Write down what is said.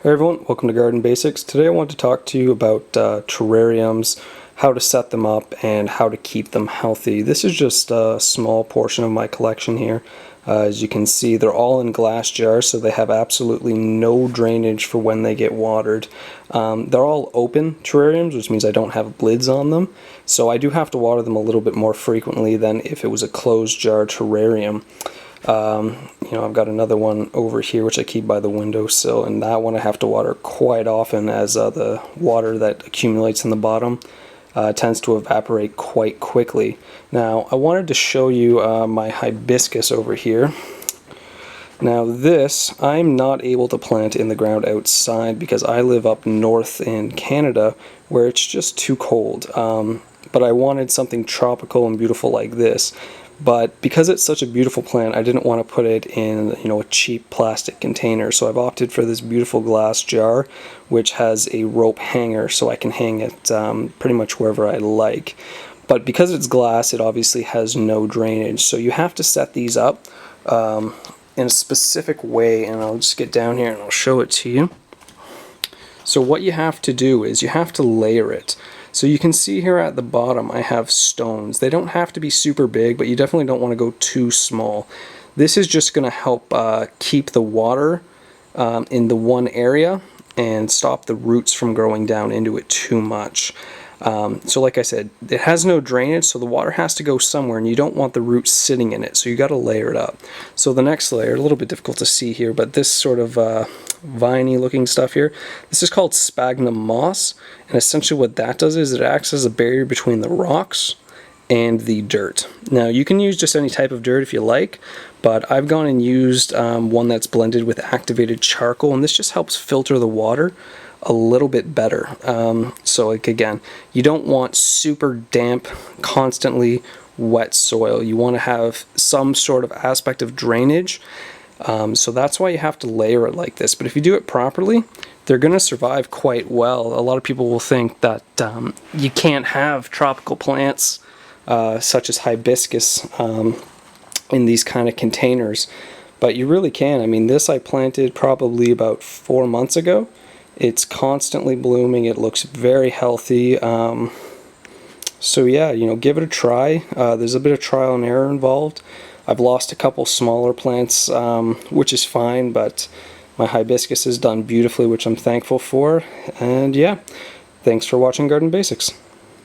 Hey everyone, welcome to Garden Basics. Today I want to talk to you about terrariums, how to set them up, and how to keep them healthy. This is just a small portion of my collection here. As you can see, they're all in glass jars, so they have absolutely no drainage for when they get watered. They're all open terrariums, which means I don't have lids on them, so I do have to water them a little bit more frequently than if it was a closed jar terrarium. I've got another one over here which I keep by the windowsill, and that one I have to water quite often as the water that accumulates in the bottom tends to evaporate quite quickly. Now I wanted to show you my hibiscus over here. Now this I'm not able to plant in the ground outside because I live up north in Canada where it's just too cold. But I wanted something tropical and beautiful like this. But because it's such a beautiful plant, I didn't want to put it in, a cheap plastic container. So I've opted for this beautiful glass jar, which has a rope hanger, so I can hang it pretty much wherever I like. But because it's glass, it obviously has no drainage. So you have to set these up in a specific way, and I'll just get down here and I'll show it to you. So what you have to do is you have to layer it. So you can see here at the bottom I have stones. They don't have to be super big, but you definitely don't want to go too small. This is just going to help keep the water in the one area and stop the roots from growing down into it too much. So like I said, it has no drainage, so the water has to go somewhere, and you don't want the roots sitting in it, so you got to layer it up. So the next layer, a little bit difficult to see here, but this sort of viney looking stuff here, this is called sphagnum moss, and essentially what that does is it acts as a barrier between the rocks and the dirt. Now you can use just any type of dirt if you like, but I've gone and used one that's blended with activated charcoal, and this just helps filter the water a little bit better. So like again, you don't want super damp, constantly wet soil. You want to have some sort of aspect of drainage. So that's why you have to layer it like this. But if you do it properly, they're going to survive quite well. A lot of people will think that you can't have tropical plants such as hibiscus in these kind of containers, but you really can. I mean, this I planted probably about 4 months ago. It's constantly blooming. It looks very healthy. So yeah, give it a try. There's a bit of trial and error involved. I've lost a couple smaller plants, which is fine, but my hibiscus has done beautifully, which I'm thankful for. And yeah, thanks for watching Garden Basics.